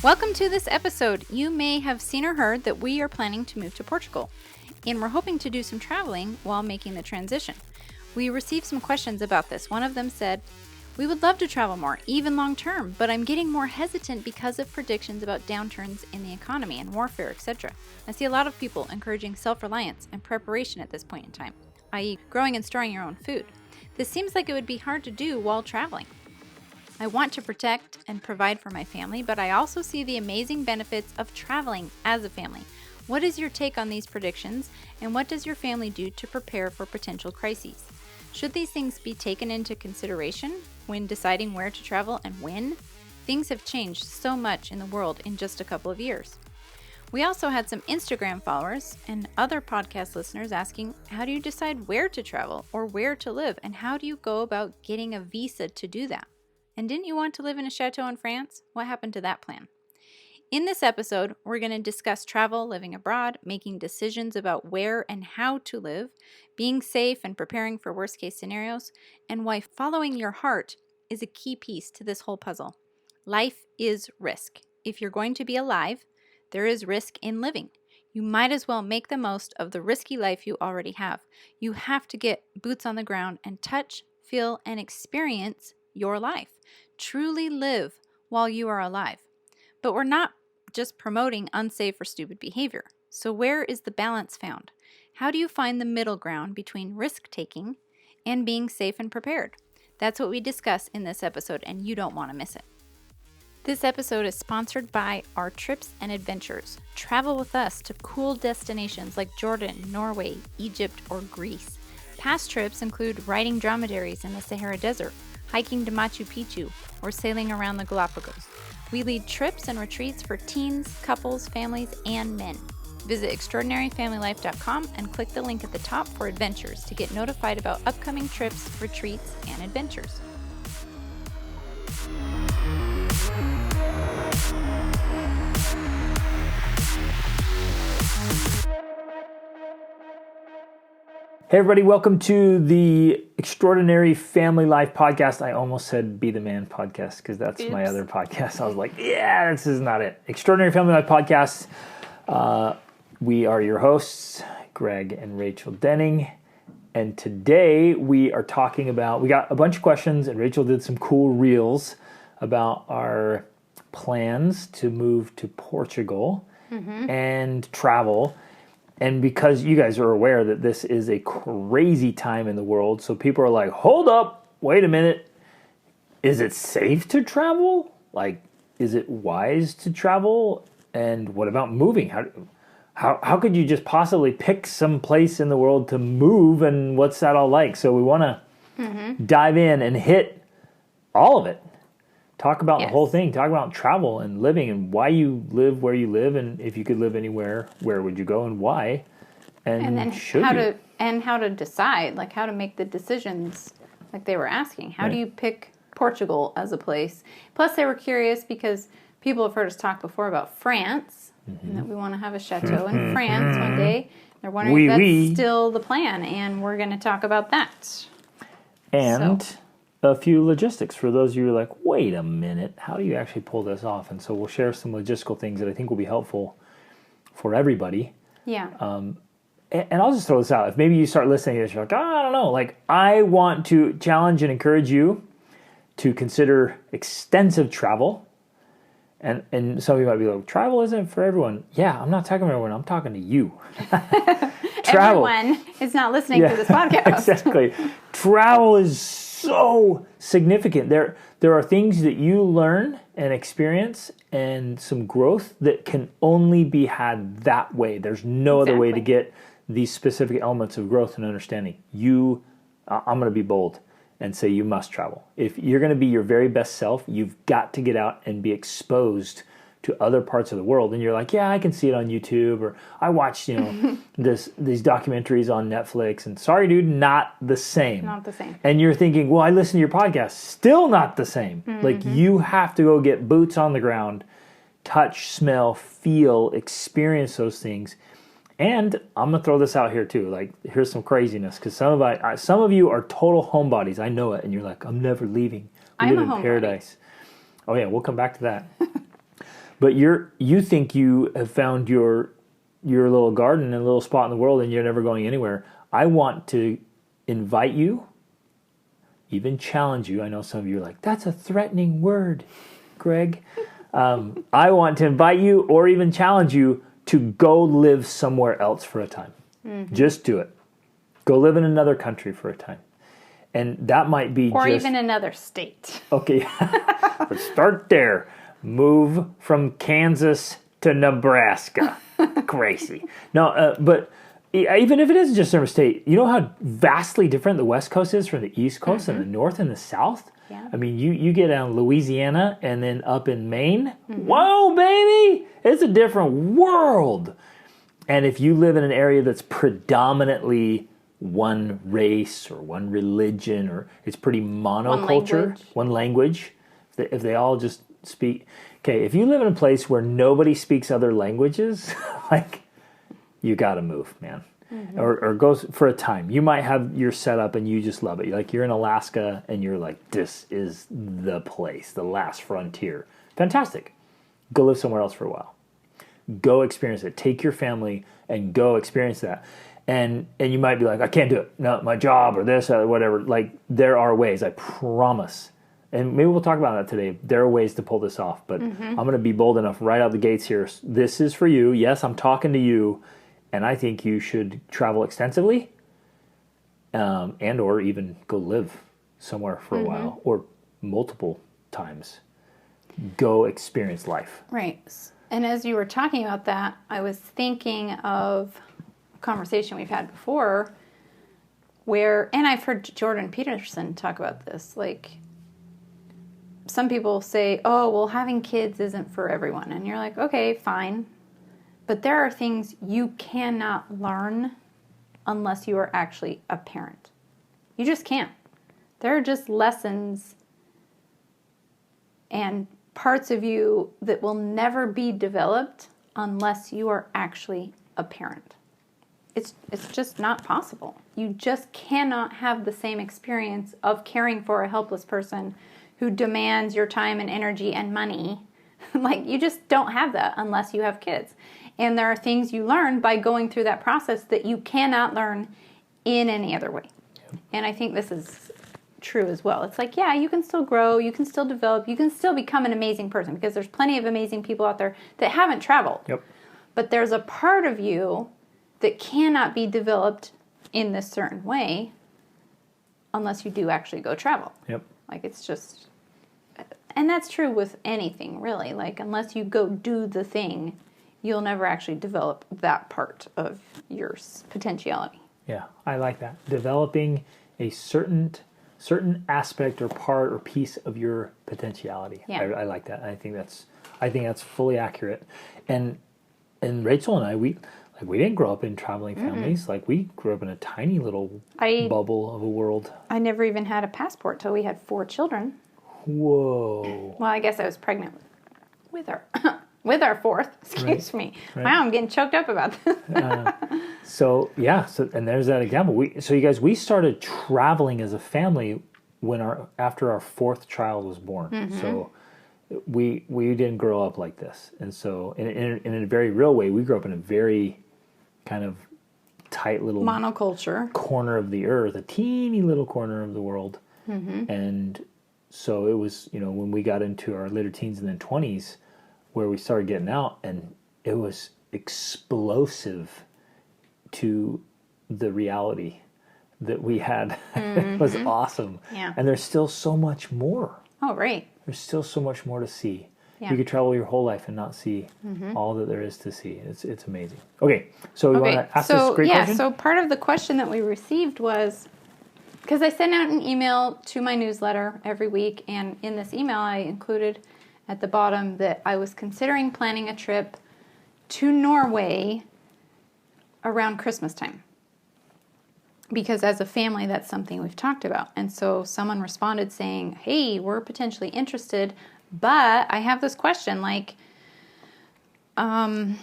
Welcome to this episode. You may have seen or heard that we are planning to move to Portugal, and we're hoping to do some traveling while making the transition. We received some questions about this. One of them said, "We would love to travel more, even long term, but I'm getting more hesitant because of predictions about downturns in the economy and warfare, etc. I see a lot of people encouraging self-reliance and preparation at this point in time, i.e. growing and storing your own food. This seems like it would be hard to do while traveling. I want to protect and provide for my family, but I also see the amazing benefits of traveling as a family. What is your take on these predictions, and what does your family do to prepare for potential crises? Should these things be taken into consideration when deciding where to travel and when? Things have changed so much in the world in just a couple of years." We also had some Instagram followers and other podcast listeners asking, how do you decide where to travel or where to live, and how do you go about getting a visa to do that? And didn't you want to live in a chateau in France? What happened to that plan? In this episode, we're going to discuss travel, living abroad, making decisions about where and how to live, being safe and preparing for worst case scenarios, and why following your heart is a key piece to this whole puzzle. Life is risk. If you're going to be alive, there is risk in living. You might as well make the most of the risky life you already have. You have to get boots on the ground and touch, feel, and experience your life. Truly live while you are alive. But we're not just promoting unsafe or stupid behavior. So where is the balance found? How do you find the middle ground between risk-taking and being safe and prepared? That's what we discuss in this episode, and you don't want to miss it. This episode is sponsored by Our Trips and Adventures. Travel with us to cool destinations like Jordan, Norway, Egypt, or Greece. Past trips include riding dromedaries in the Sahara Desert, hiking to Machu Picchu, or sailing around the Galapagos. We lead trips and retreats for teens, couples, families, and men. Visit extraordinaryfamilylife.com and click the link at the top for adventures to get notified about upcoming trips, retreats, and adventures. Hey everybody, welcome to the Extraordinary Family Life podcast. I almost said Be the Man podcast because that's my other podcast. I was like, yeah, this is not it. Extraordinary Family Life podcast. We are your hosts, Greg and Rachel Denning. And today we are talking about, we got a bunch of questions and Rachel did some cool reels about our plans to move to Portugal and travel. And because you guys are aware that this is a crazy time in the world, so people are like, hold up, wait a minute. Is it safe to travel? Like, is it wise to travel? And what about moving? How could you just possibly pick some place in the world to move, and what's that all like? So we want to dive in and hit all of it. Talk about the whole thing. Talk about travel and living and why you live where you live, and if you could live anywhere, where would you go and why? And then how to decide, like how to make the decisions, like they were asking. How do you pick Portugal as a place? Plus, they were curious because people have heard us talk before about France and that we want to have a chateau in France one day. They're wondering if that's still the plan, and we're going to talk about that. And a few logistics for those of you who are like, wait a minute, how do you actually pull this off? And so we'll share some logistical things that I think will be helpful for everybody. Yeah. And I'll just throw this out. If maybe you start listening to this, you're like, I don't know. Like, I want to challenge and encourage you to consider extensive travel. And some of you might be like, travel isn't for everyone. Yeah, I'm not talking to everyone. I'm talking to you. Travel. Everyone is not listening to this podcast. Exactly. Travel is so significant. There are things that you learn and experience and some growth that can only be had that way. There's no other way to get these specific elements of growth and understanding. I'm going to be bold and say you must travel. If you're going to be your very best self, you've got to get out and be exposed to other parts of the world. And you're like, yeah, I can see it on YouTube, or I watched, these documentaries on Netflix, and sorry, dude, not the same. Not the same. And you're thinking, well, I listen to your podcast, still not the same. Like, you have to go get boots on the ground, touch, smell, feel, experience those things. And I'm going to throw this out here too. Like, here's some craziness, because some of you are total homebodies. I know it. And you're like, I'm never leaving. We live in paradise. Oh yeah, we'll come back to that. But you think you have found your little garden and a little spot in the world and you're never going anywhere. I want to invite you, even challenge you. I know some of you are like, that's a threatening word, Greg. I want to invite you or even challenge you to go live somewhere else for a time. Mm-hmm. Just do it. Go live in another country for a time. And that might be or even another state. Okay. But start there. Move from Kansas to Nebraska. Crazy. No, but even if it is just a state, you know how vastly different the West Coast is from the East Coast and the North and the South? Yeah. I mean, you get down Louisiana and then up in Maine. Mm-hmm. Whoa, baby! It's a different world. And if you live in an area that's predominantly one race or one religion, or it's pretty monoculture, one language, if they all just speak. Okay, if you live in a place where nobody speaks other languages, like, you got to move, man. Mm-hmm. Or go for a time. You might have your setup and you just love it. Like, you're in Alaska and you're like, this is the place, the last frontier. Fantastic. Go live somewhere else for a while. Go experience it. Take your family and go experience that. And you might be like, I can't do it. No, my job or this or whatever. Like, there are ways, I promise. And maybe we'll talk about that today. There are ways to pull this off, but I'm going to be bold enough right out the gates here. This is for you. Yes, I'm talking to you, and I think you should travel extensively, and or even go live somewhere for a while, or multiple times. Go experience life. Right. And as you were talking about that, I was thinking of a conversation we've had before where, and I've heard Jordan Peterson talk about this, like, some people say, oh, well, having kids isn't for everyone. And you're like, okay, fine. But there are things you cannot learn unless you are actually a parent. You just can't. There are just lessons and parts of you that will never be developed unless you are actually a parent. It's just not possible. You just cannot have the same experience of caring for a helpless person who demands your time and energy and money. Like, you just don't have that unless you have kids. And there are things you learn by going through that process that you cannot learn in any other way. Yep. And I think this is true as well. It's like, yeah, you can still grow, you can still develop, you can still become an amazing person, because there's plenty of amazing people out there that haven't traveled. Yep. But there's a part of you that cannot be developed in this certain way unless you do actually go travel. Yep. Like, it's just... And that's true with anything, really. Like, unless you go do the thing, you'll never actually develop that part of your potentiality. Yeah, I like that. Developing a certain aspect or part or piece of your potentiality. Yeah. I like that. I think that's fully accurate. And Rachel and I, we didn't grow up in traveling families. Like, we grew up in a tiny little bubble of a world. I never even had a passport till we had 4 children. Whoa. Well, I guess I was pregnant with our fourth. Excuse me. Right. Wow, I'm getting choked up about this. So and there's that example. We started traveling as a family after our 4th child was born. Mm-hmm. So we didn't grow up like this. And so in a very real way, we grew up in a very kind of tight little monoculture corner of the earth, a teeny little corner of the world. Mm-hmm. And so it was, when we got into our later teens and then 20s, where we started getting out, and it was explosive to the reality that we had. It was awesome. Yeah. And there's still so much more. Oh, right. There's still so much more to see. Yeah. You could travel your whole life and not see all that there is to see. It's amazing. Okay, so we want to ask this great question? So part of the question that we received was, because I send out an email to my newsletter every week, and in this email I included at the bottom that I was considering planning a trip to Norway around Christmas time. Because as a family, that's something we've talked about. And so someone responded saying, hey, we're potentially interested, but I have this question, like, I'll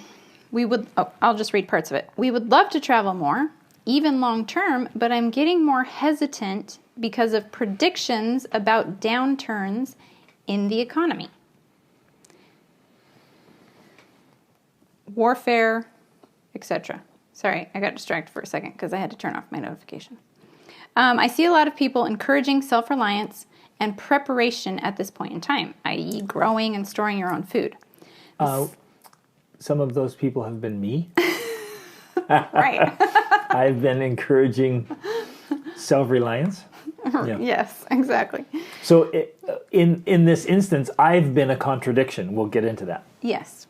just read parts of it. We would love to travel more, even long term, but I'm getting more hesitant because of predictions about downturns in the economy. warfare, etc. Sorry, I got distracted for a second because I had to turn off my notification. I see a lot of people encouraging self-reliance and preparation at this point in time, i.e. growing and storing your own food. Some of those people have been me. Right. I've been encouraging self-reliance. Yeah. Yes, exactly. So in this instance, I've been a contradiction. We'll get into that. Yes.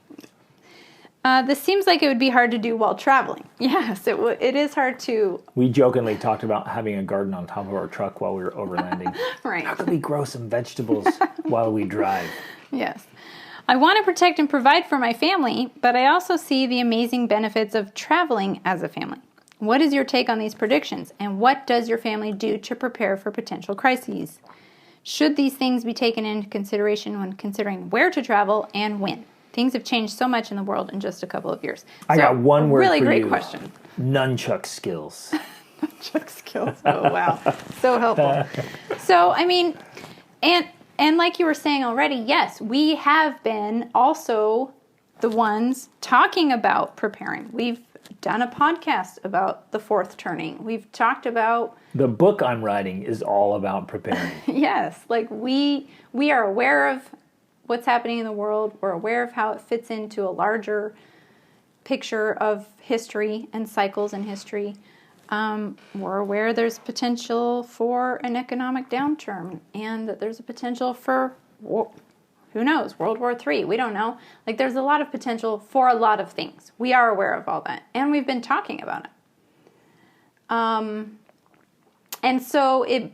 This seems like it would be hard to do while traveling. Yes, it is hard to... We jokingly talked about having a garden on top of our truck while we were overlanding. Right. How could we grow some vegetables while we drive? Yes. I want to protect and provide for my family, but I also see the amazing benefits of traveling as a family. What is your take on these predictions, and what does your family do to prepare for potential crises? Should these things be taken into consideration when considering where to travel and when? Things have changed so much in the world in just a couple of years. I got one word really for great you. Question. Nunchuck skills. Nunchuck skills. Oh, wow. So helpful. So, I mean, and like you were saying already, yes, we have been also the ones talking about preparing. We've done a podcast about the fourth turning. We've talked about... The book I'm writing is all about preparing. Yes, like we are aware of what's happening in the world. We're aware of how it fits into a larger picture of history and cycles in history. We're aware there's potential for an economic downturn and that there's a potential for, who knows, World War III. We don't know. Like, there's a lot of potential for a lot of things. We are aware of all that, and we've been talking about it. And so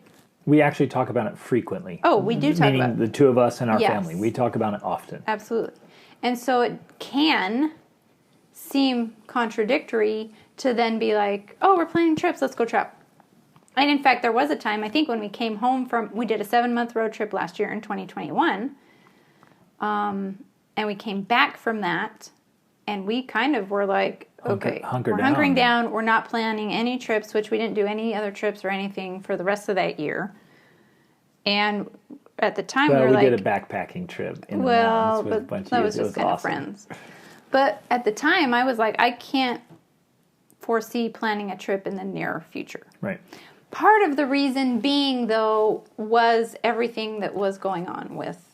we actually talk about it frequently. Oh, we do talk about it. Meaning the two of us and our Yes. family. We talk about it often. Absolutely. And so it can seem contradictory to then be like, oh, we're planning trips, let's go travel. And in fact, there was a time, I think when we came home we did a 7-month road trip last year in 2021. And we came back from that, and we kind of were like, okay, we're hunkering down. We're not planning any trips, which we didn't do any other trips or anything for the rest of that year. And at the time, we were like... we did a backpacking trip in the mountains with a bunch of that was just kind of friends. But at the time, I was like, I can't foresee planning a trip in the near future. Right. Part of the reason being, though, was everything that was going on with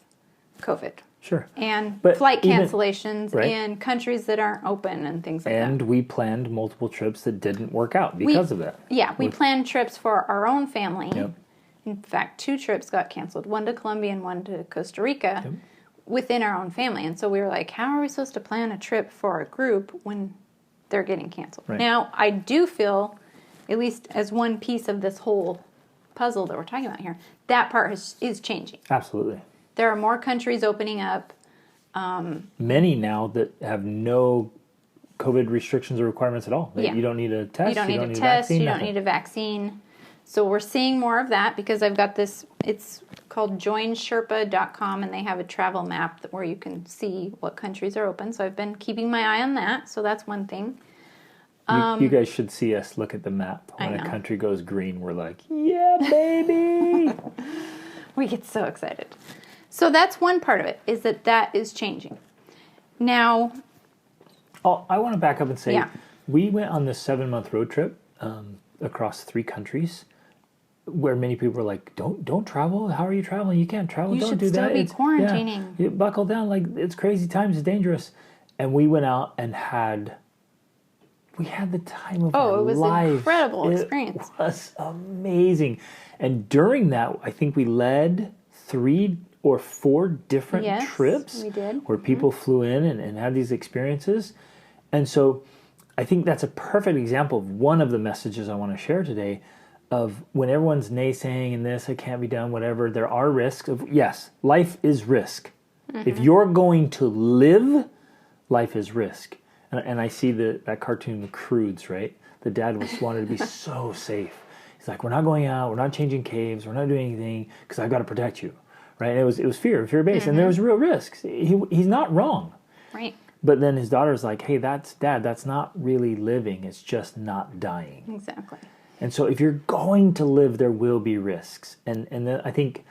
COVID. Sure. And but flight cancellations and countries that aren't open and things like that. And we planned multiple trips that didn't work out because of that. Yeah, we planned trips for our own family. Yep. In fact, 2 trips got canceled, one to Colombia and one to Costa Rica, within our own family. And so we were like, how are we supposed to plan a trip for a group when they're getting canceled? Right. Now, I do feel, at least as one piece of this whole puzzle that we're talking about here, that part is changing. Absolutely. There are more countries opening up. Many now that have no COVID restrictions or requirements at all. Yeah. You don't need a test. You don't need a test. You don't need a vaccine. So we're seeing more of that because I've got this, it's called joinsherpa.com, and they have a travel map where you can see what countries are open. So I've been keeping my eye on that. So that's one thing. You guys should see us look at the map. When a country goes green, we're like, yeah, baby. We get so excited. So that's one part of it, is that is changing. Now... Oh, I want to back up and say, we went on this 7-month road trip across 3 countries where many people were like, don't travel. How are you traveling? You can't travel. Don't do that. You should still be quarantining. Yeah, buckle down. Like, it's crazy times. It's dangerous. And we went out and had the time of our life. Oh, it was an incredible experience. It was amazing. And during that, I think we led 3 or 4 different trips we did. Where people flew in and had these experiences. And so I think that's a perfect example of one of the messages I want to share today of when everyone's naysaying and this, it can't be done, whatever, there are risks. Yes, life is risk. Mm-hmm. If you're going to live, life is risk. And I see that cartoon, The Croods, right? The dad wanted to be so safe. He's like, we're not going out, we're not changing caves, we're not doing anything because I've got to protect you. Right? And it was fear-based, and there was real risks. He's not wrong. Right. But then his daughter's like, hey, Dad, that's not really living. It's just not dying. Exactly. And so if you're going to live, there will be risks. And then I think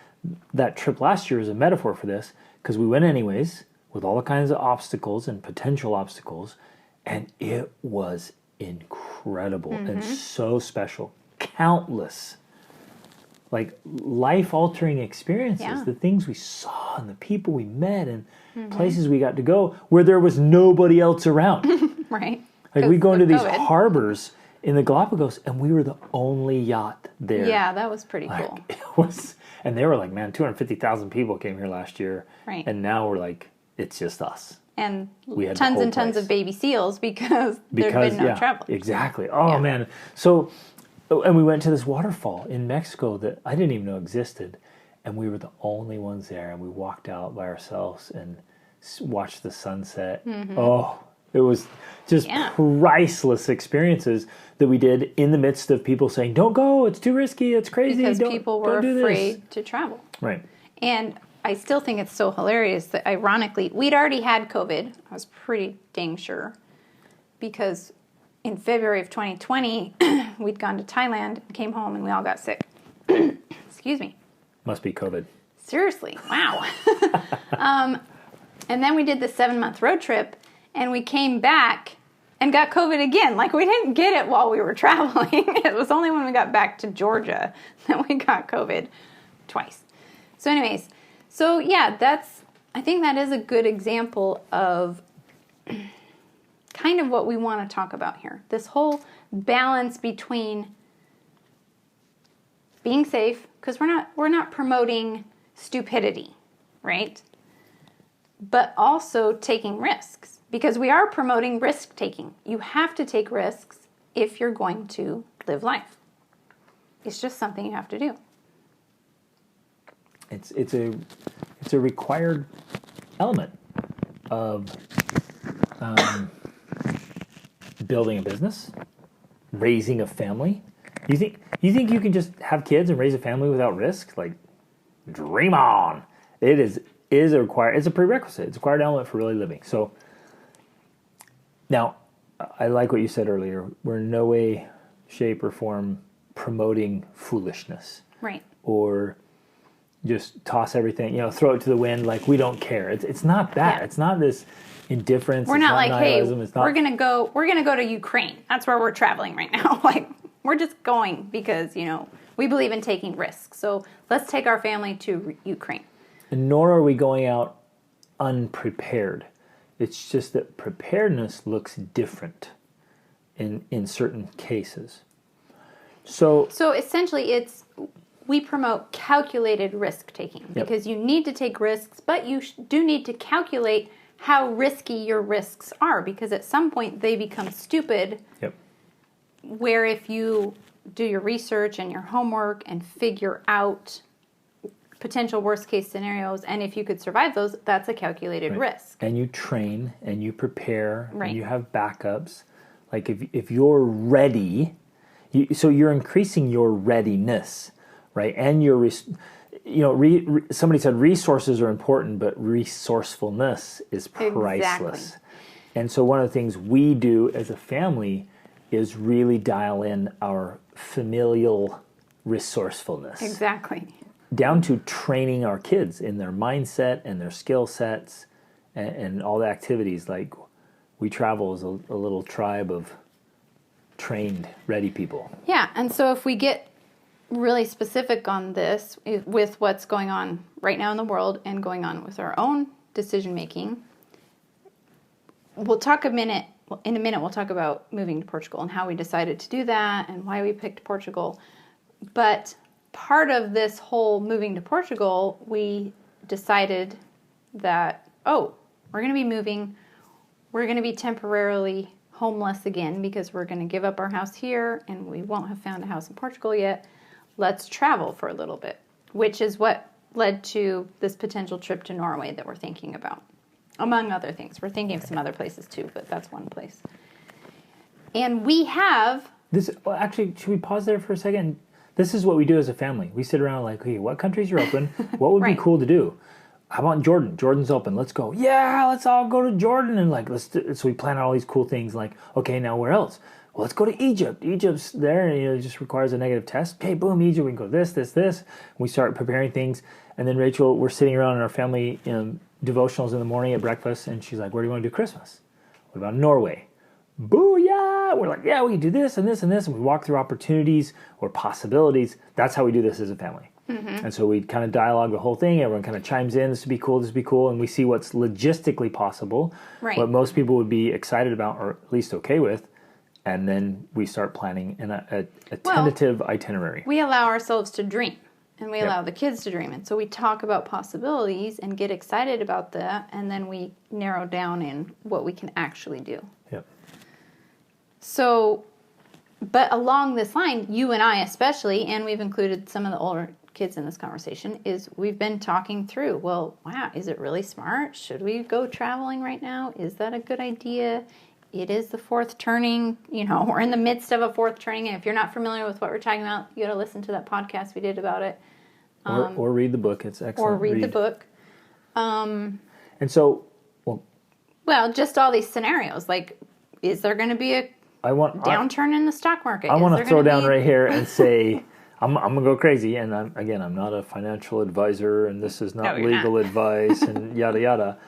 that trip last year is a metaphor for this, because we went anyways with all the kinds of obstacles and potential obstacles, And it was incredible and so special. Countless, like, life-altering experiences. The things we saw and the people we met and places we got to go where there was nobody else around. Right. Like, we go into these harbors in the Galapagos, and we were the only yacht there. Yeah, that was pretty cool. It was, and they were like, man, 250,000 people came here last year. Right. And now we're like, it's just us. And We had tons the and whole tons place. of baby seals because there'd been no travel. Exactly. Oh, man. So, and we went to this waterfall in Mexico that I didn't even know existed. And we were the only ones there. And we walked out by ourselves and watched the sunset. Oh, it was just priceless experiences that we did in the midst of people saying, don't go, it's too risky, it's crazy. Because people were afraid to travel. Right. And I still think it's so hilarious that, ironically, we'd already had COVID. I was pretty dang sure. Because in February of 2020, we'd gone to Thailand, came home, and we all got sick. Excuse me. Must be COVID. Seriously. Wow. And then we did the 7-month road trip, and we came back and got COVID again. Like, we didn't get it while we were traveling. It was only when we got back to Georgia that we got COVID twice. So anyways, so yeah, I think that is a good example of kind of what we want to talk about here. This whole balance between being safe, because we're not promoting stupidity, right? But also taking risks, because we are promoting risk taking. You have to take risks if you're going to live life. It's just something you have to do. It's a required element of building a business, raising a family. You think you can just have kids and raise a family without risk? Like, dream on. It is a required. It's a prerequisite. It's a required element for really living. So now, I like what you said earlier. We're in no way, shape, or form promoting foolishness, Right. or just toss everything, throw it to the wind like we don't care. It's not that. Yeah. It's not this indifference. We're not like, hey, nihilism. we're gonna go to Ukraine. That's where we're traveling right now. Like, we're just going because we believe in taking risks. So let's take our family to Ukraine. And nor are we going out unprepared. It's just that preparedness looks different in certain cases. So essentially, we promote calculated risk taking because you need to take risks, but you do need to calculate how risky your risks are, because at some point they become stupid. Yep. Where if you do your research and your homework and figure out potential worst case scenarios, and if you could survive those, that's a calculated risk. And you train and you prepare and you have backups. Like, if you're ready, so you're increasing your readiness, right? And your somebody said resources are important, but resourcefulness is priceless. Exactly. And so one of the things we do as a family is really dial in our familial resourcefulness. Exactly. Down to training our kids in their mindset and their skill sets and all the activities. Like, we travel as a little tribe of trained, ready people. Yeah, and so if we get really specific on this with what's going on right now in the world and going on with our own decision making, we'll talk in a minute we'll talk about moving to Portugal and how we decided to do that and why we picked Portugal. But part of this whole moving to Portugal, we decided that, we're going to be moving. We're going to be temporarily homeless again because we're going to give up our house here and we won't have found a house in Portugal yet. Let's travel for a little bit, which is what led to this potential trip to Norway that we're thinking about, among other things. We're thinking of some other places too, but that's one place. And we have... Actually, should we pause there for a second? This is what we do as a family. We sit around like, hey, what countries are open? What would be cool to do? How about Jordan? Jordan's open. Let's go. Yeah, let's all go to Jordan. And so we plan out all these cool things like, okay, now where else? Well, let's go to Egypt. Egypt's there, and it just requires a negative test. Okay, boom, Egypt, we can go this. We start preparing things. And then Rachel, we're sitting around in our family devotionals in the morning at breakfast, and she's like, where do you want to do Christmas? What about Norway? booyah, we're like, yeah, we can do this and this and this, and we walk through opportunities or possibilities. That's how we do this as a family. And so we kind of dialogue the whole thing. Everyone kind of chimes in, this would be cool, this would be cool, and we see what's logistically possible, what most people would be excited about or at least okay with, and then we start planning in a tentative itinerary. We allow ourselves to dream. And we allow the kids to dream. And so we talk about possibilities and get excited about that. And then we narrow down in what we can actually do. Yep. So, but along this line, you and I especially, and we've included some of the older kids in this conversation, is we've been talking through, well, wow, is it really smart? Should we go traveling right now? Is that a good idea? It is the fourth turning, we're in the midst of a fourth turning. And if you're not familiar with what we're talking about, you got to listen to that podcast we did about it. Or read the book. It's excellent. Or read the book. And so, well, just all these scenarios. Like, is there going to be a downturn in the stock market? I want to throw down right here and say, I'm going to go crazy. And I'm not a financial advisor, and this is not legal advice, and yada, yada.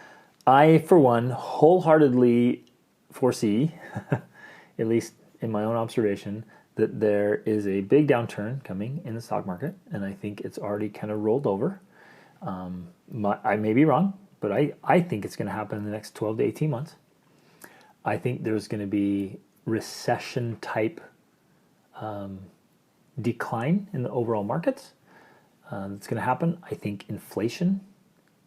I, for one, wholeheartedly foresee, at least in my own observation, that there is a big downturn coming in the stock market, and I think it's already kind of rolled over. I may be wrong, but I think it's going to happen in the next 12 to 18 months. I think there's going to be recession-type decline in the overall markets. That's going to happen. I think inflation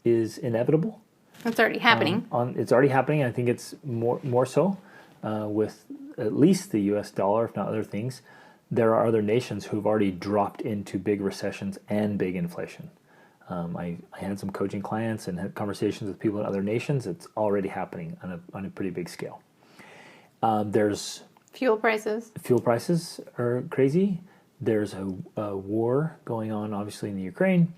is inevitable. It's already happening. It's already happening. I think it's more so with at least the U.S. dollar, if not other things. There are other nations who've already dropped into big recessions and big inflation. I had some coaching clients and had conversations with people in other nations. It's already happening on a pretty big scale. There's fuel prices. Fuel prices are crazy. There's a war going on, obviously, in the Ukraine.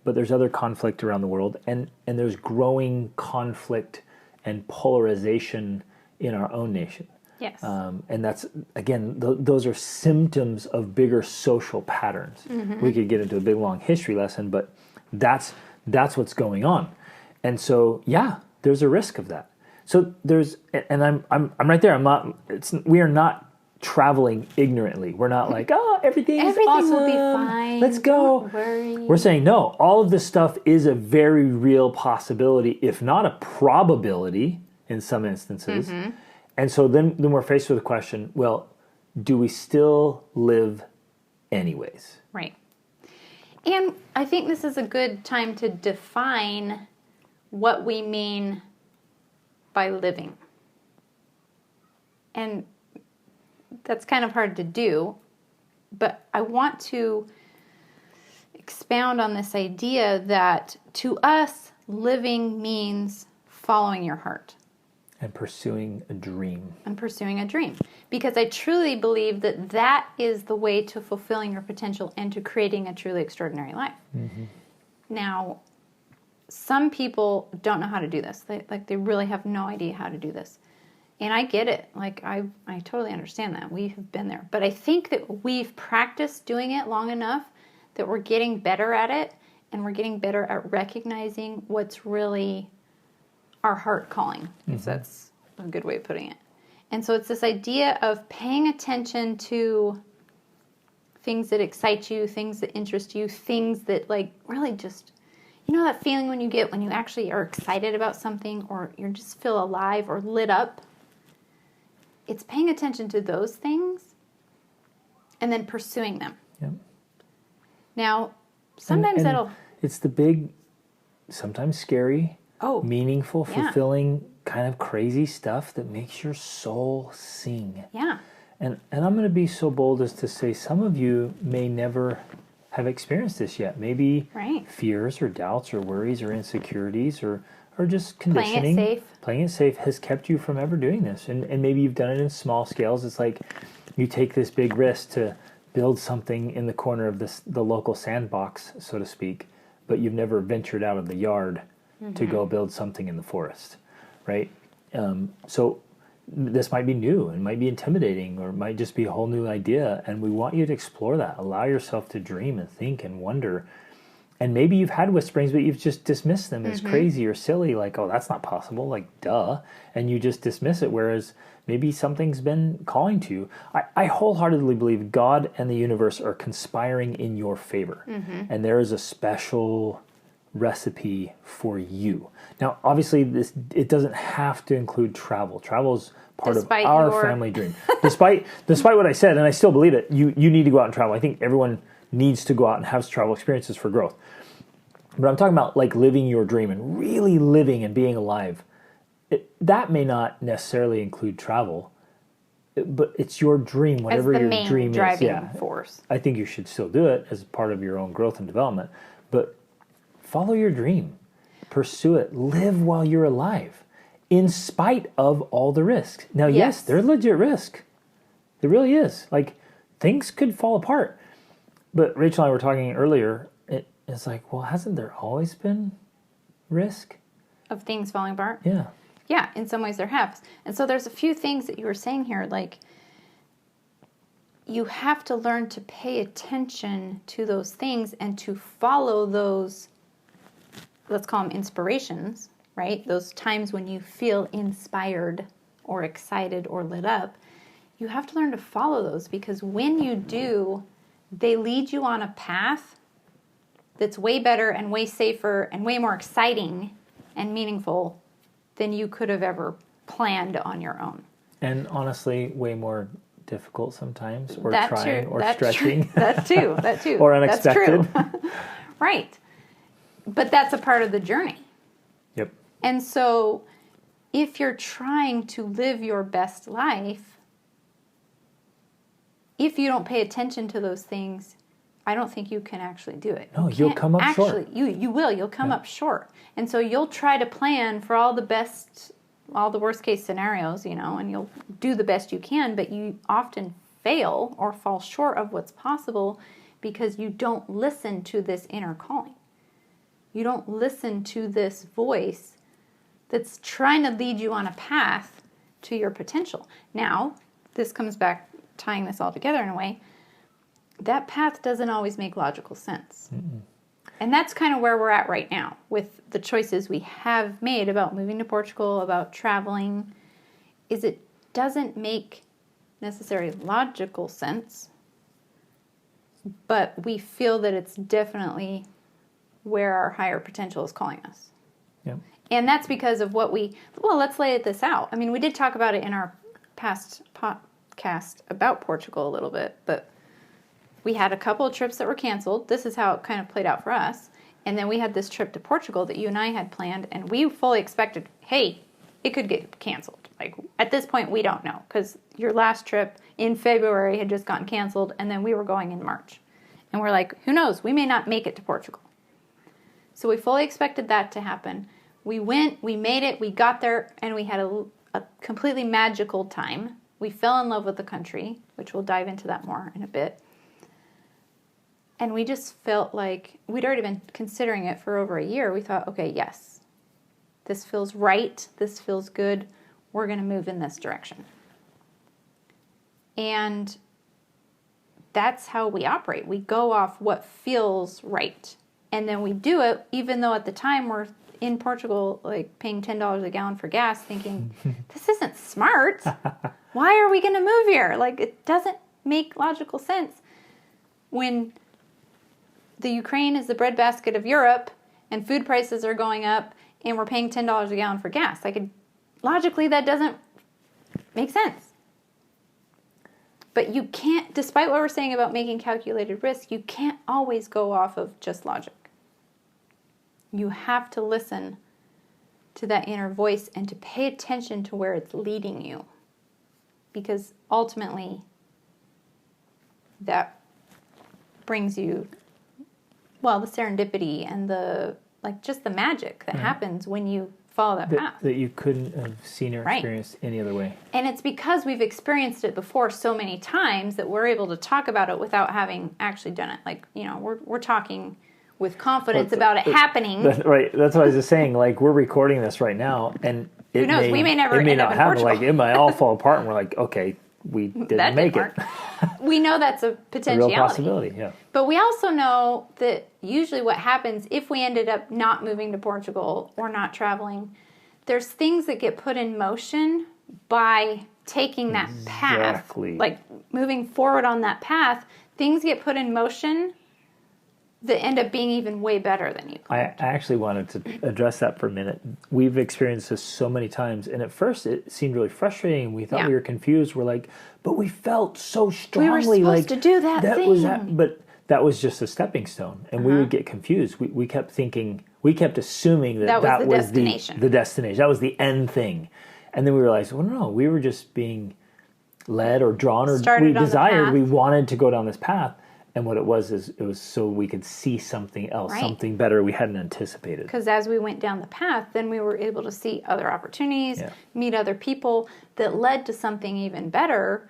But there's other conflict around the world, and there's growing conflict and polarization in our own nation. Yes. And that's, again, those are symptoms of bigger social patterns. We could get into a big, long history lesson, but that's what's going on. And so, yeah, there's a risk of that. So and I'm right there. We are not traveling ignorantly. We're not like, everything awesome. Will be fine. Let's go. Don't worry. We're saying, no, all of this stuff is a very real possibility, if not a probability in some instances. And so then we're faced with the question, well, do we still live anyways? Right. And I think this is a good time to define what we mean by living. And that's kind of hard to do, but I want to expound on this idea that to us, living means following your heart. And pursuing a dream. Because I truly believe that that is the way to fulfilling your potential and to creating a truly extraordinary life. Now, some people don't know how to do this. They really have no idea how to do this. And I get it. I totally understand that. We have been there. But I think that we've practiced doing it long enough that we're getting better at it, and we're getting better at recognizing what's really our heart calling, if that's a good way of putting it. And so it's this idea of paying attention to things that excite you, things that interest you, things that really just, that feeling when you get when you actually are excited about something, or you just feel alive or lit up. It's paying attention to those things and then pursuing them. Yep. Now, sometimes and it's the big, sometimes scary, meaningful, fulfilling, kind of crazy stuff that makes your soul sing. Yeah. And I'm going to be so bold as to say some of you may never have experienced this yet. Maybe fears or doubts or worries or insecurities or just conditioning. Playing it safe has kept you from ever doing this. And maybe you've done it in small scales. It's like you take this big risk to build something in the corner of the local sandbox, so to speak, but you've never ventured out of the yard to go build something in the forest, right? So this might be new and might be intimidating, or it might just be a whole new idea. And we want you to explore that. Allow yourself to dream and think and wonder. And maybe you've had whisperings, but you've just dismissed them as crazy or silly, like, oh, that's not possible, like, duh. And you just dismiss it. Whereas Maybe something's been calling to you. I wholeheartedly believe God and the universe are conspiring in your favor. And there is a special recipe for you. Now, obviously, it doesn't have to include travel. Travel is part of our family dream. Despite what I said, and I still believe it, you need to go out and travel. I think everyone needs to go out and have travel experiences for growth. But I'm talking about like living your dream and really living and being alive. That may not necessarily include travel, but it's your dream, whatever your dream is. As the main driving force. I think you should still do it as part of your own growth and development. But follow your dream. Pursue it. Live while you're alive, in spite of all the risks. Now, yes, there's legit risk. There really is. Like, things could fall apart. But Rachel and I were talking earlier. It's like, well, hasn't there always been risk? Of things falling apart? Yeah. Yeah, in some ways there have. And so there's a few things that you were saying here, like you have to learn to pay attention to those things and to follow those, let's call them inspirations, right? Those times when you feel inspired or excited or lit up. You have to learn to follow those, because when you do, they lead you on a path that's way better and way safer and way more exciting and meaningful than you could have ever planned on your own. And honestly, way more difficult sometimes, or that trying, too. or That's stretching. That too. Or unexpected. That's true. Right. But that's a part of the journey. Yep. And so if you're trying to live your best life, if you don't pay attention to those things, I don't think you can actually do it. No, you'll come up short. You will. You'll come up short. And so you'll try to plan for all the worst case scenarios, and you'll do the best you can, but you often fail or fall short of what's possible because you don't listen to this inner calling. You don't listen to this voice that's trying to lead you on a path to your potential. Now, this comes back, tying this all together in a way. That path doesn't always make logical sense. Mm-mm. And that's kind of where we're at right now with the choices we have made about moving to Portugal, about traveling, is it doesn't make necessarily logical sense, but we feel that it's definitely where our higher potential is calling us. Yeah. And that's because of let's lay this out. I mean, we did talk about it in our past podcast about Portugal a little bit, but we had a couple of trips that were canceled. This is how it kind of played out for us. And then we had this trip to Portugal that you and I had planned, and we fully expected, hey, it could get canceled. Like, at this point, we don't know, because your last trip in February had just gotten canceled, and then we were going in March. And we're like, who knows? We may not make it to Portugal. So we fully expected that to happen. We went, we made it, we got there, and we had a completely magical time. We fell in love with the country, which we'll dive into that more in a bit. And we just felt like we'd already been considering it for over a year. We thought, okay, yes, this feels right. This feels good. We're going to move in this direction. And that's how we operate. We go off what feels right. And then we do it, even though at the time we're in Portugal, like paying $10 a gallon for gas, thinking, this isn't smart. Why are we going to move here? Like, it doesn't make logical sense when the Ukraine is the breadbasket of Europe and food prices are going up and we're paying $10 a gallon for gas. Logically, that doesn't make sense. But you can't, despite what we're saying about making calculated risk, you can't always go off of just logic. You have to listen to that inner voice and to pay attention to where it's leading you. Because ultimately, that brings you, the serendipity and just the magic that happens when you follow that path. That you couldn't have seen or experienced any other way. And it's because we've experienced it before so many times that we're able to talk about it without having actually done it. We're talking with confidence about it happening. Right. That's what I was just saying. We're recording this right now, and who knows? We may never end up in happen. Portugal. It might all fall apart, and we're like, okay, we didn't make it. We know that's a potentiality. A real possibility, yeah. But we also know that usually what happens if we ended up not moving to Portugal or not traveling, there's things that get put in motion by taking that path, like moving forward on that path, things get put in motion that end up being even way better than you planned. I actually wanted to address that for a minute. We've experienced this so many times, and at first it seemed really frustrating. We thought we were confused. We're like, but we felt so strongly we were supposed to do that thing. But that was just a stepping stone, and we would get confused. We kept thinking, we kept assuming that was the destination. The destination. That was the end thing. And then we realized, well, no, we were just being led or drawn, or we desired, we wanted to go down this path. And what it was is it was so we could see something else, something better we hadn't anticipated. Because as we went down the path, then we were able to see other opportunities, meet other people that led to something even better,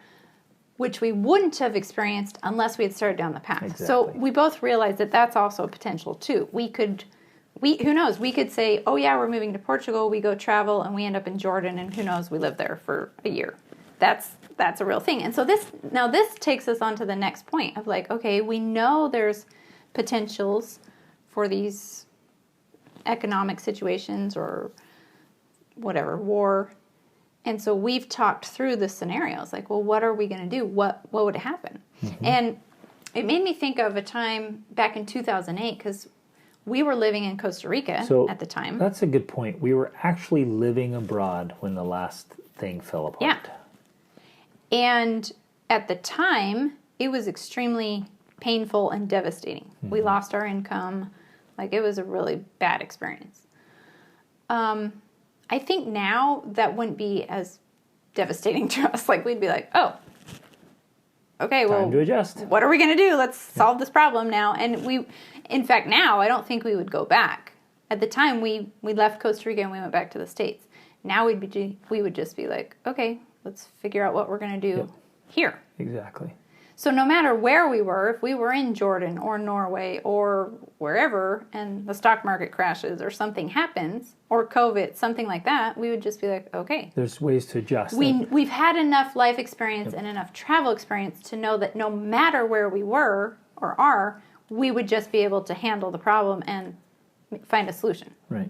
which we wouldn't have experienced unless we had started down the path. Exactly. So we both realized that that's also a potential too. Who knows? We could say, oh yeah, we're moving to Portugal, we go travel, and we end up in Jordan, and who knows, we live there for a year. That's a real thing. And so this takes us on to the next point of like, okay, we know there's potentials for these economic situations or whatever, war. And so we've talked through the scenarios, like, well, what are we going to do? What would happen? Mm-hmm. And it made me think of a time back in 2008, because we were living in Costa Rica at the time. That's a good point. We were actually living abroad when the last thing fell apart. Yeah. And at the time, it was extremely painful and devastating. Mm-hmm. We lost our income. Like, it was a really bad experience. I think now that wouldn't be as devastating to us. Like, we'd be like, oh, okay, well, time to adjust. What are we going to do? Let's solve this problem now. And in fact, now I don't think we would go back. At the time, we left Costa Rica and we went back to the States. Now we would just be like, okay, let's figure out what we're going to do here. Exactly. So no matter where we were, if we were in Jordan or Norway or wherever, and the stock market crashes or something happens, or COVID, something like that, we would just be like, okay. There's ways to adjust. We've had enough life experience and enough travel experience to know that no matter where we were or are, we would just be able to handle the problem and find a solution. Right.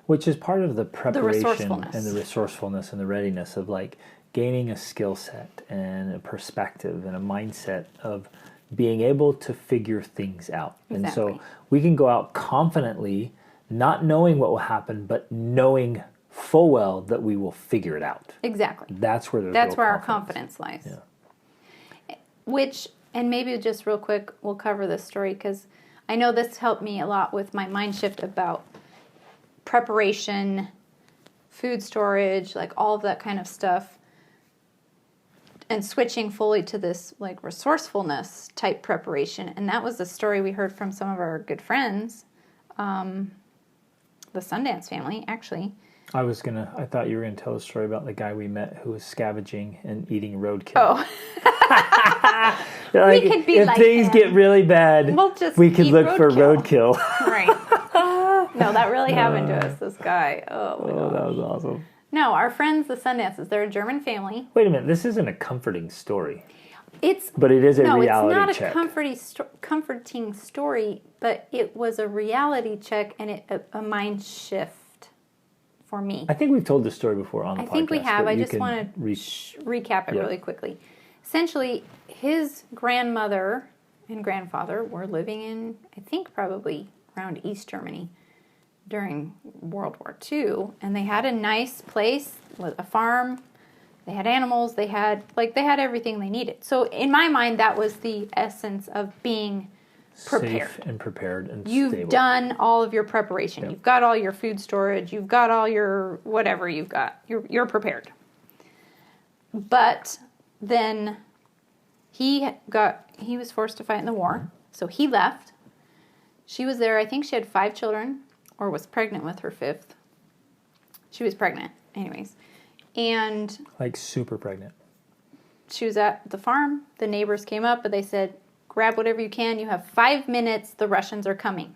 Which is part of the preparation and the resourcefulness and the readiness of like gaining a skill set and a perspective and a mindset of being able to figure things out. Exactly. And so we can go out confidently, not knowing what will happen, but knowing full well that we will figure it out. Exactly. That's where our confidence lies. Yeah. Which, and maybe just real quick, we'll cover this story because I know this helped me a lot with my mind shift about preparation, food storage, like all of that kind of stuff, and switching fully to this like resourcefulness type preparation. And that was the story we heard from some of our good friends, the Sundance family, actually. I thought you were gonna tell a story about the guy we met who was scavenging and eating roadkill. Oh. Like, we could be if like things him. Get really bad, we could look for roadkill. Right. No, that really happened to us, this guy. Oh, my gosh. That was awesome. No, our friends, the Sundances, they're a German family. Wait a minute, this isn't a comforting story. But it is a reality check. No, it's not a comforting story, but it was a reality check and a mind shift for me. I think we've told this story before on the podcast. I think we have. I just want to recap it really quickly. Essentially, his grandmother and grandfather were living in, I think, probably around East Germany during World War II, and they had a nice place with a farm. They had animals. They had everything they needed. So in my mind, that was the essence of being prepared. Safe and prepared and You've stable. done all of your preparation. Yep. You've got all your food storage. You've got all your whatever you've got. You're prepared. But then he was forced to fight in the war, so he left. She was there. I think she had 5 children, or was pregnant with her 5th. She was pregnant, anyways. And like super pregnant. She was at the farm. The neighbors came up, but they said, grab whatever you can. You have 5 minutes. The Russians are coming.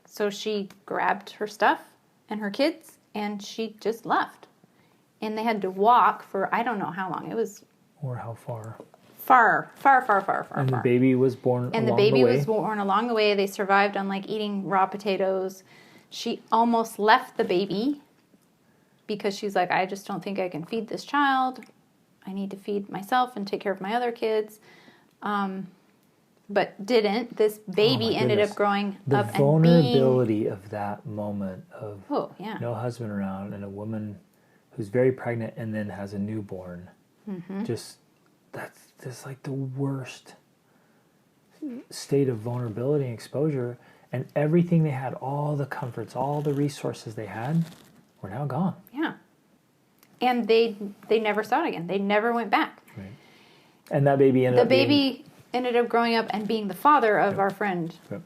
So she grabbed her stuff and her kids, and she just left. And they had to walk for I don't know how long. It was... Or how far? Far. And the baby was born along the way. And the baby was born along the way. They survived on like eating raw potatoes. She almost left the baby because she's like, I just don't think I can feed this child. I need to feed myself and take care of my other kids. But didn't. This baby ended up growing the up and vulnerability of that moment of yeah. no husband around and a woman who's very pregnant and then has a newborn. Just, that's just like the worst state of vulnerability and exposure. And everything they had, all the comforts, all the resources they had, were now gone. Yeah. And they never saw it again. They never went back. Right. And that baby ended up growing up and being the father of our friend. Yep.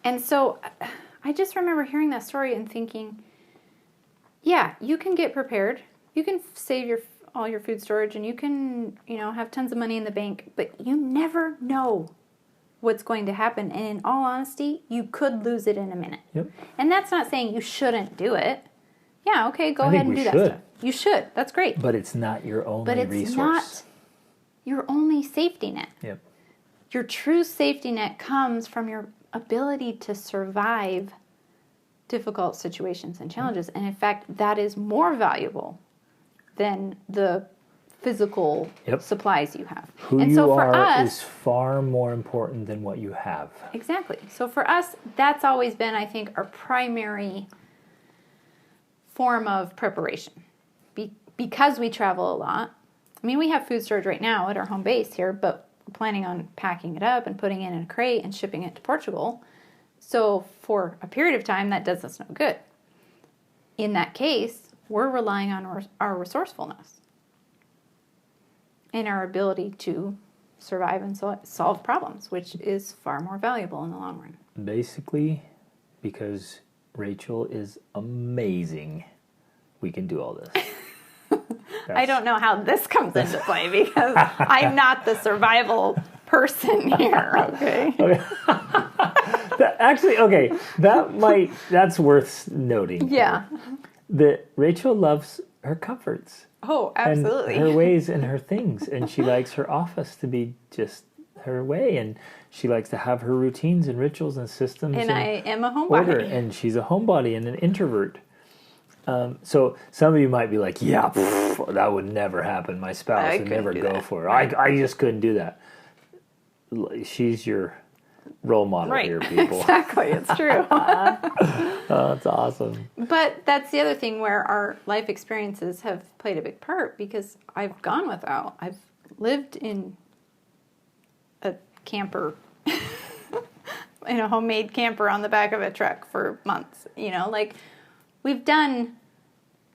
And so I just remember hearing that story and thinking, yeah, you can get prepared. You can save all your food storage and you can, have tons of money in the bank, but you never know what's going to happen. And in all honesty, you could lose it in a minute. Yep. And that's not saying you shouldn't do it. Yeah, okay, go ahead and do that stuff. You should. That's great. But it's not your only resource. But it's not your only safety net. Yep. Your true safety net comes from your ability to survive difficult situations and challenges. And in fact, that is more valuable than the physical supplies you have. Who you are is far more important than what you have. Exactly. So for us, that's always been, I think, our primary form of preparation. Because we travel a lot. I mean, we have food storage right now at our home base here, but we're planning on packing it up and putting it in a crate and shipping it to Portugal. So for a period of time, that does us no good. In that case, we're relying on our resourcefulness and our ability to survive and solve problems, which is far more valuable in the long run. Basically, because Rachel is amazing, we can do all this. I don't know how this comes into play because I'm not the survival person here, okay? That's worth noting. Yeah. That Rachel loves her comforts. Oh, absolutely. And her ways and her things. And she likes her office to be just her way. And she likes to have her routines and rituals and systems. And I am a homebody. And she's a homebody and an introvert. So some of you might be like, yeah, that would never happen. My spouse would never go for it. I just couldn't do that. She's your role model here, people. Exactly, it's true. That's awesome. But that's the other thing where our life experiences have played a big part because I've gone without. I've lived in a camper, in a homemade camper on the back of a truck for months. We've done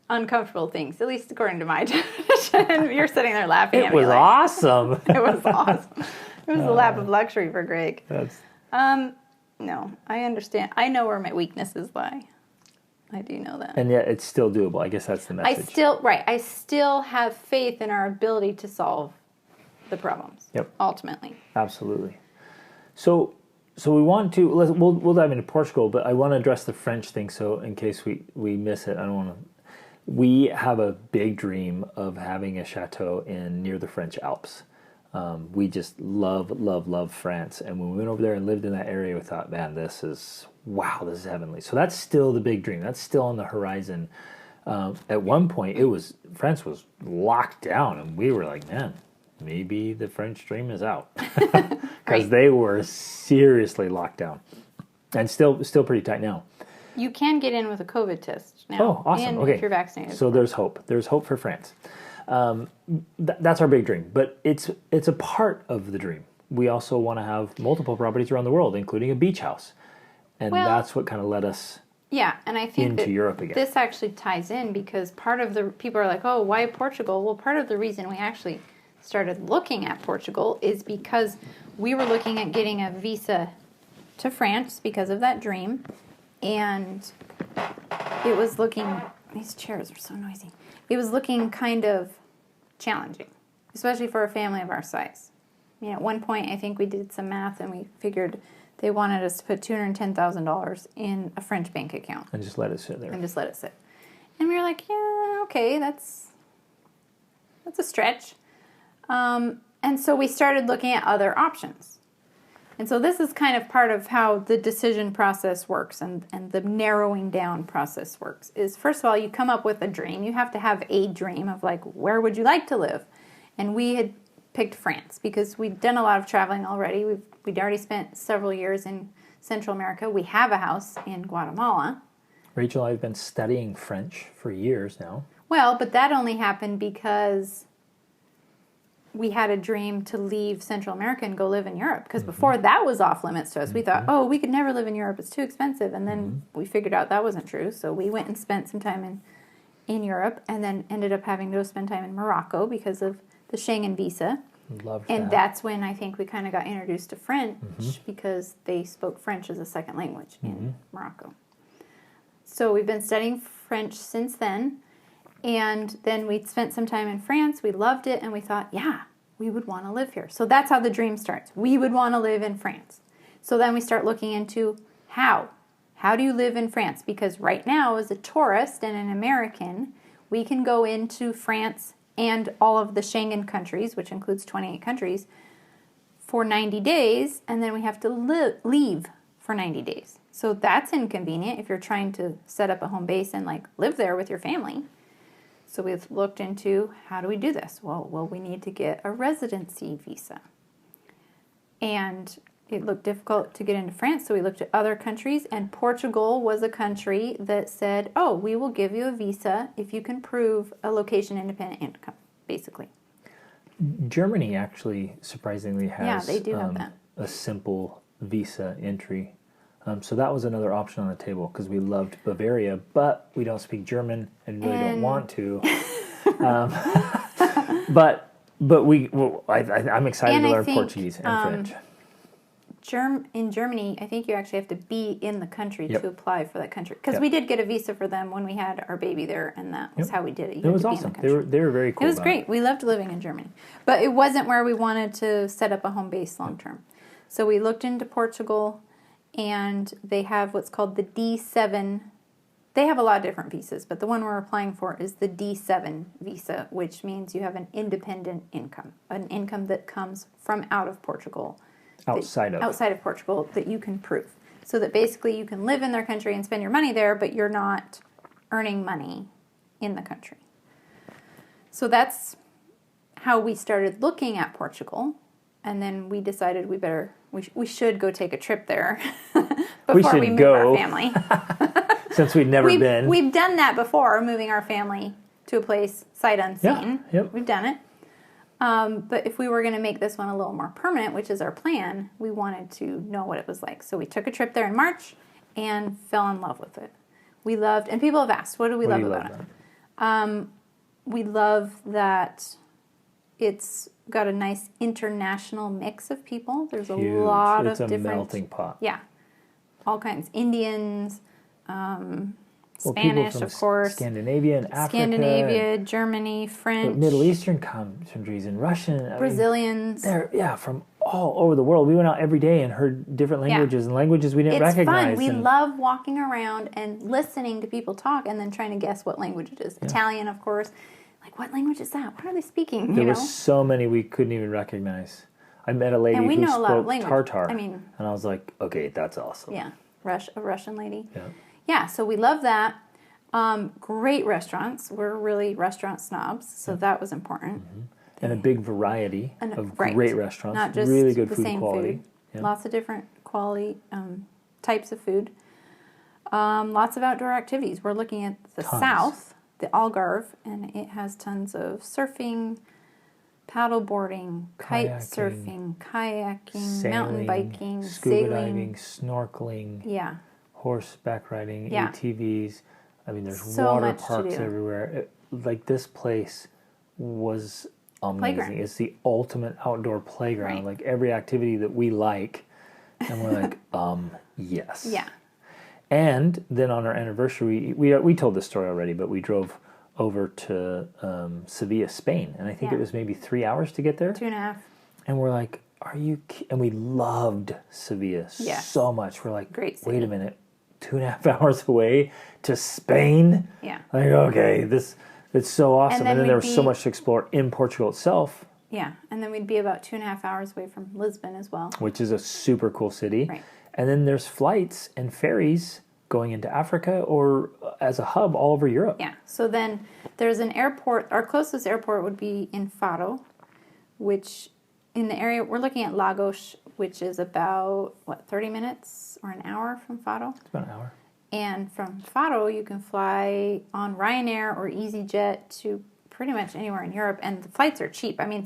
uncomfortable things, at least according to my definition. You're sitting there laughing at me. It was awesome. It was awesome. It was a lap of luxury for Greg. No, I understand. I know where my weaknesses lie. I do know that. And yet it's still doable. I guess that's the message. I still have faith in our ability to solve the problems. Yep. Ultimately. Absolutely. So we want to we'll dive into Portugal, but I want to address the French thing. So in case we miss it, I don't want to. We have a big dream of having a chateau near the French Alps. We just love France, and when we went over there and lived in that area, we thought, man, this is heavenly. So that's still the big dream. That's still on the horizon. At one point, France was locked down, and we were like, man, maybe the French dream is out. Because they were seriously locked down. And still pretty tight now. You can get in with a COVID test now. Oh, awesome. Okay. If you're vaccinated. So there's hope. There's hope for France. That's our big dream. But it's a part of the dream. We also want to have multiple properties around the world, including a beach house. And that's what kind of led us and I think into Europe again. This actually ties in because part of the people are like, oh, why Portugal? Well, part of the reason we actually started looking at Portugal is because we were looking at getting a visa to France because of that dream. And it was looking, these chairs are so noisy. It was looking kind of challenging, especially for a family of our size. At one point, I think we did some math and we figured they wanted us to put $210,000 in a French bank account. And just let it sit there. And we were like, yeah, okay, that's a stretch. And so we started looking at other options. And so this is kind of part of how the decision process works and the narrowing down process works. Is first of all, you come up with a dream. You have to have a dream of like, where would you like to live? And we had picked France because we'd done a lot of traveling already. We'd already spent several years in Central America. We have a house in Guatemala. Rachel, I've been studying French for years now. Well, but that only happened because we had a dream to leave Central America and go live in Europe. Because before that was off limits to us. We thought, oh, we could never live in Europe. It's too expensive. And then we figured out that wasn't true. So we went and spent some time in Europe and then ended up having to spend time in Morocco because of the Schengen visa. Love and that. That's when I think we kind of got introduced to French because they spoke French as a second language in Morocco. So we've been studying French since then. And then we spent some time in France. We loved it. And we thought, yeah, we would want to live here. So that's how the dream starts. We would want to live in France. So then we start looking into how. How do you live in France? Because right now, as a tourist and an American, we can go into France and all of the Schengen countries, which includes 28 countries, for 90 days. And then we have to leave for 90 days. So that's inconvenient if you're trying to set up a home base and like live there with your family. So we've looked into how do we do this? Well, we need to get a residency visa. And it looked difficult to get into France, so we looked at other countries, and Portugal was a country that said, oh, we will give you a visa if you can prove a location-independent income, basically. Germany actually surprisingly has they do have that. A simple visa entry. So that was another option on the table because we loved Bavaria, but we don't speak German and really don't want to. I'm excited to learn Portuguese and French. In Germany, I think you actually have to be in the country to apply for that country. Because we did get a visa for them when we had our baby there, and that was how we did it. It was awesome. They were very cool. It was great. We loved living in Germany. But it wasn't where we wanted to set up a home base long term. So we looked into Portugal, and they have what's called the D7. They have a lot of different visas, but the one we're applying for is the D7 visa, which means you have an independent income, an income that comes from out of Portugal. Outside of Portugal that you can prove. So that basically you can live in their country and spend your money there, but you're not earning money in the country. So that's how we started looking at Portugal. And then we decided we should go take a trip there before we move our family. Since we'd never been. We've done that before, moving our family to a place sight unseen. Yeah, yep. We've done it. But if we were going to make this one a little more permanent, which is our plan, we wanted to know what it was like. So we took a trip there in March and fell in love with it. We loved, and people have asked, what do we love about it? We love that it's got a nice international mix of people. There's a lot of different... It's a melting pot. Yeah. All kinds. Indians, Spanish, of course. Scandinavia and Africa. Germany, French. Middle Eastern countries and Russian. Brazilians. They're from all over the world. We went out every day and heard different languages and languages we didn't recognize. It's fun. We love walking around and listening to people talk and then trying to guess what language it is. Yeah. Italian, of course. Like, what language is that? What are they speaking? There were so many we couldn't even recognize. I met a lady who spoke Tartar. And I was like, okay, that's awesome. Yeah. A Russian lady. Yeah. Yeah, so we love that. Great restaurants. We're really restaurant snobs, so that was important. Mm-hmm. And a big variety of great restaurants. Not just really good the food same quality. Food. Yeah. Lots of different quality types of food. Lots of outdoor activities. We're looking at the south, the Algarve, and it has tons of surfing, paddleboarding, kite surfing, kayaking, sailing, mountain biking, scuba diving, snorkeling. Yeah. Horseback riding, ATVs. I mean, there's water parks everywhere. This place was amazing. Playground. It's the ultimate outdoor playground. Right. Like every activity that we like, and we're like, yes. Yeah. And then on our anniversary, we told this story already, but we drove over to Sevilla, Spain, and I think it was maybe 3 hours to get there. 2.5. And we're like, are you? And we loved Sevilla so much. We're like, great city. Wait a minute. 2.5 hours away to Spain? Yeah. Like, okay, it's so awesome. And then there was so much to explore in Portugal itself. Yeah, and then we'd be about 2.5 hours away from Lisbon as well. Which is a super cool city. Right. And then there's flights and ferries going into Africa or as a hub all over Europe. Yeah, so then there's an airport. Our closest airport would be in Faro, which in the area, we're looking at Lagos, which is about, 30 minutes or an hour from Faro? It's about an hour. And from Faro, you can fly on Ryanair or EasyJet to pretty much anywhere in Europe, and the flights are cheap. I mean,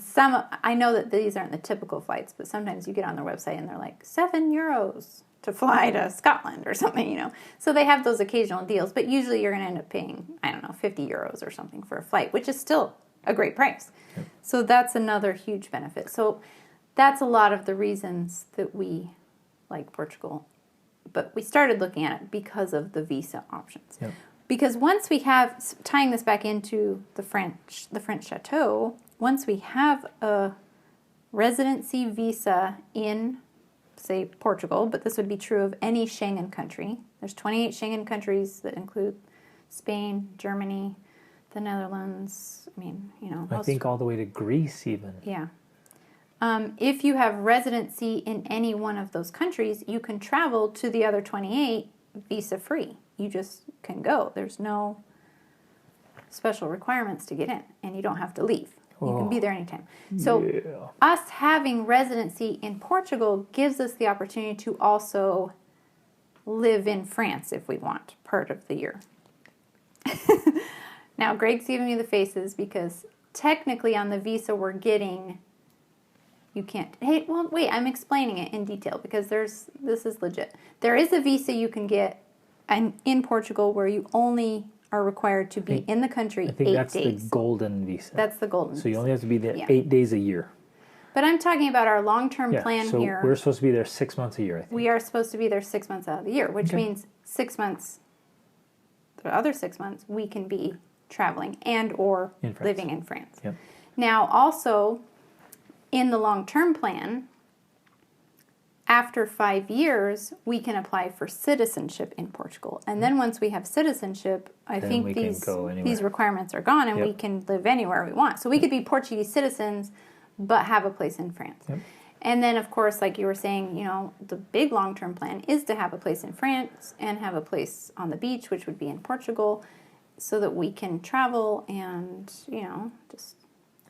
I know that these aren't the typical flights, but sometimes you get on their website and they're like €7 to fly to Scotland or something, So they have those occasional deals, but usually you're going to end up paying, I don't know, €50 or something for a flight, which is still a great price. Yep. So that's another huge benefit. So that's a lot of the reasons that we like Portugal. But we started looking at it because of the visa options. Yep. Because once we have, tying this back into the French chateau, once we have a residency visa in, say, Portugal, but this would be true of any Schengen country. There's 28 Schengen countries that include Spain, Germany, the Netherlands. I think all the way to Greece even. Yeah. If you have residency in any one of those countries, you can travel to the other 28 visa-free. You just can go. There's no special requirements to get in, and you don't have to leave. You can be there anytime. So us having residency in Portugal gives us the opportunity to also live in France if we want, part of the year. Now, Greg's giving me the faces because technically on the visa we're getting, you can't. Hey, well, wait, I'm explaining it in detail because this is legit. There is a visa you can get in Portugal where you only are required to be in the country 8 days. I think that's the golden visa. That's the golden visa. So you only have to be there 8 days a year. But I'm talking about our long-term plan here. So we're supposed to be there 6 months a year, I think. We are supposed to be there 6 months out of the year, which means 6 months, the other 6 months, we can be traveling and or living in France. Yep. Now, also, in the long-term plan, after 5 years, we can apply for citizenship in Portugal. And then once we have citizenship, I think these requirements are gone and we can live anywhere we want. So we could be Portuguese citizens, but have a place in France. Yep. And then, of course, like you were saying, the big long-term plan is to have a place in France and have a place on the beach, which would be in Portugal, so that we can travel and, just...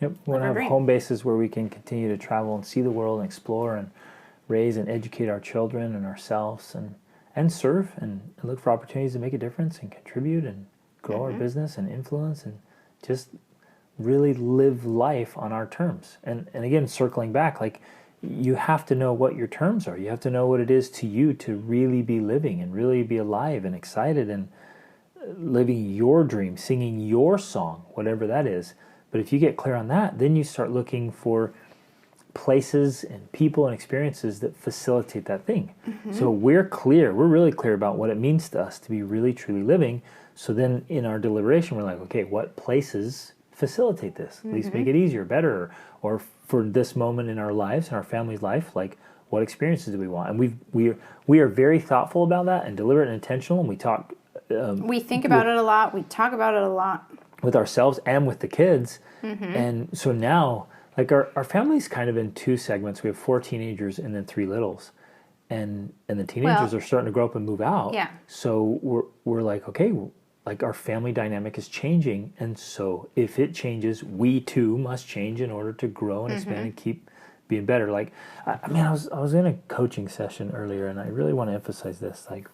Yep, we want to have home bases where we can continue to travel and see the world and explore and raise and educate our children and ourselves and serve and look for opportunities to make a difference and contribute and grow our business and influence and just really live life on our terms. And again, circling back, like you have to know what your terms are. You have to know what it is to you to really be living and really be alive and excited and living your dream, singing your song, whatever that is. But if you get clear on that, then you start looking for places and people and experiences that facilitate that thing. Mm-hmm. So we're really clear about what it means to us to be really, truly living. So then in our deliberation, we're like, okay, what places facilitate this? At least make it easier, better, or for this moment in our lives, in our family's life, like what experiences do we want? And we are very thoughtful about that and deliberate and intentional, and we talk... we think about it a lot. We talk about it a lot. With ourselves and with the kids. Mm-hmm. And so now, like our family's kind of in two segments. We have 4 teenagers and then 3 littles. And the teenagers are starting to grow up and move out. Yeah. So we're like, okay, like our family dynamic is changing. And so if it changes, we too must change in order to grow and expand and keep being better. Like, I was in a coaching session earlier, and I really want to emphasize this. Like,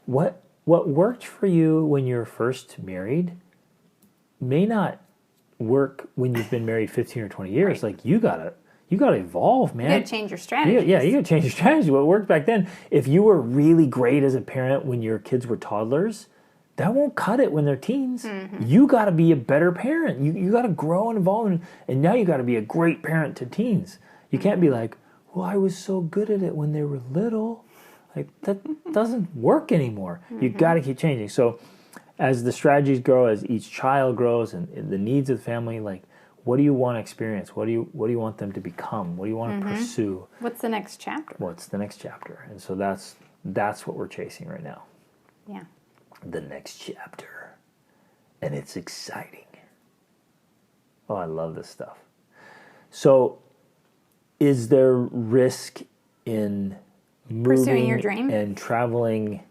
what worked for you when you were first married may not work when you've been married 15 or 20 years. Right. Like you gotta evolve, man. You gotta change your strategy. You gotta change your strategy. What worked back then, if you were really great as a parent when your kids were toddlers, that won't cut it when they're teens. Mm-hmm. You gotta be a better parent. You gotta grow and evolve, and now you gotta be a great parent to teens. You can't be like, well, I was so good at it when they were little. Like that doesn't work anymore. You gotta keep changing. So as the strategies grow, as each child grows, and the needs of the family, like, what do you want to experience? What do you want them to become? What do you want to pursue? What's the next chapter? What's the next chapter? And so that's what we're chasing right now. Yeah. The next chapter. And it's exciting. Oh, I love this stuff. So is there risk in Pursuing your moving dream? and traveling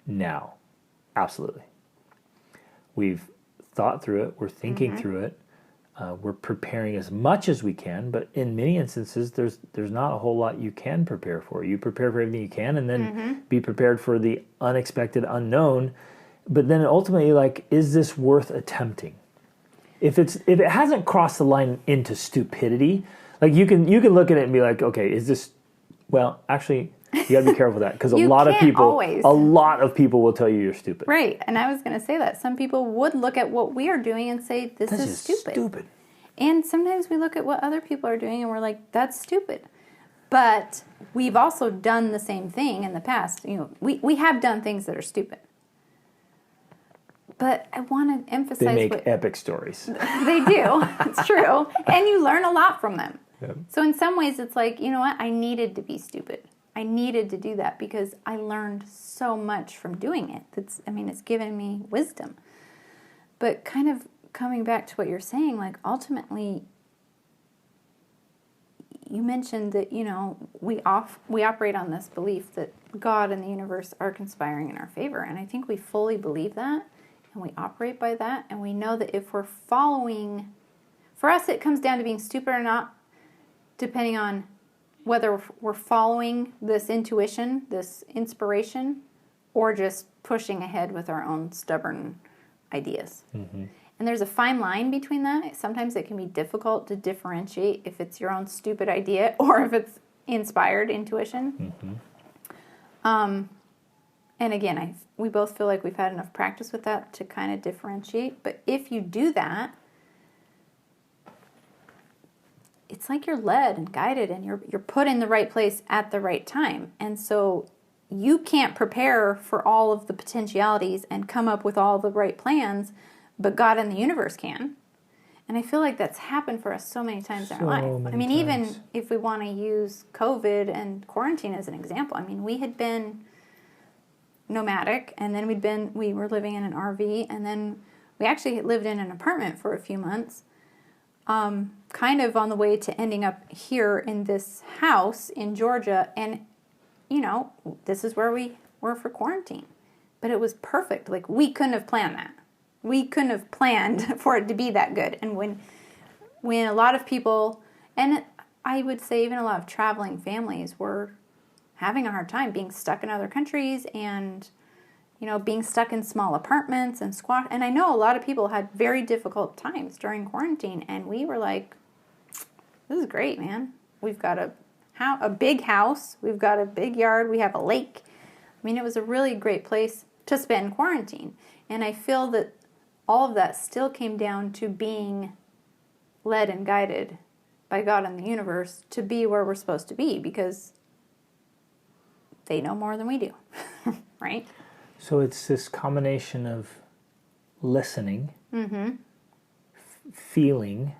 now? Absolutely. We've thought through it. We're thinking through it. We're preparing as much as we can, but in many instances, there's not a whole lot you can prepare for. You prepare for everything you can, and then be prepared for the unexpected, unknown. But then ultimately, like, is this worth attempting? If it hasn't crossed the line into stupidity, like you can look at it and be like, okay, is this? Well, actually, you got to be careful with that, because a lot of people will tell you you're stupid. Right, and I was going to say that. Some people would look at what we are doing and say, this is stupid. And sometimes we look at what other people are doing and we're like, that's stupid. But we've also done the same thing in the past. We have done things that are stupid. But I want to emphasize they make epic stories. They do. It's true. And you learn a lot from them. Yep. So in some ways it's like, you know what? I needed to be stupid. I needed to do that because I learned so much from doing it. It's given me wisdom. But kind of coming back to what you're saying, like ultimately, you mentioned that, we operate on this belief that God and the universe are conspiring in our favor. And I think we fully believe that, and we operate by that. And we know that if we're following, for us, it comes down to being stupid or not, depending on whether we're following this intuition, this inspiration, or just pushing ahead with our own stubborn ideas. Mm-hmm. And there's a fine line between that. Sometimes it can be difficult to differentiate if it's your own stupid idea or if it's inspired intuition. Mm-hmm. And again, we both feel like we've had enough practice with that to kind of differentiate. But if you do that, it's like you're led and guided and you're put in the right place at the right time. And so you can't prepare for all of the potentialities and come up with all the right plans, but God and the universe can. And I feel like that's happened for us so many times in our life. Even if we want to use COVID and quarantine as an example, we had been nomadic, and then we were living in an RV, and then we actually lived in an apartment for a few months. Kind of on the way to ending up here in this house in Georgia. And, this is where we were for quarantine. But it was perfect. Like, we couldn't have planned that. We couldn't have planned for it to be that good. And when a lot of people, and I would say even a lot of traveling families, were having a hard time being stuck in other countries and being stuck in small apartments and squat. And I know a lot of people had very difficult times during quarantine. And we were like, this is great, man. We've got a big house. We've got a big yard. We have a lake. It was a really great place to spend quarantine. And I feel that all of that still came down to being led and guided by God and the universe to be where we're supposed to be, because they know more than we do, right? So it's this combination of listening, feeling,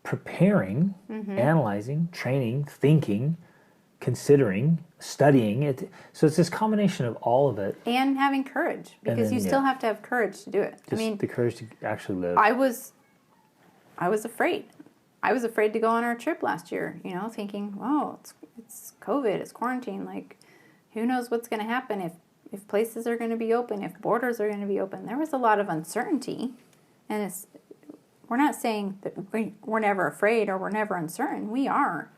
preparing, analyzing, training, thinking, considering, studying it. So it's this combination of all of it. And having courage, because you still have to have courage to do it. Just the courage to actually live. I was afraid. I was afraid to go on our trip last year, thinking, oh, it's COVID, it's quarantine. Like, who knows what's going to happen if places are going to be open, if borders are going to be open. There was a lot of uncertainty. And we're not saying that we're never afraid or we're never uncertain. We are.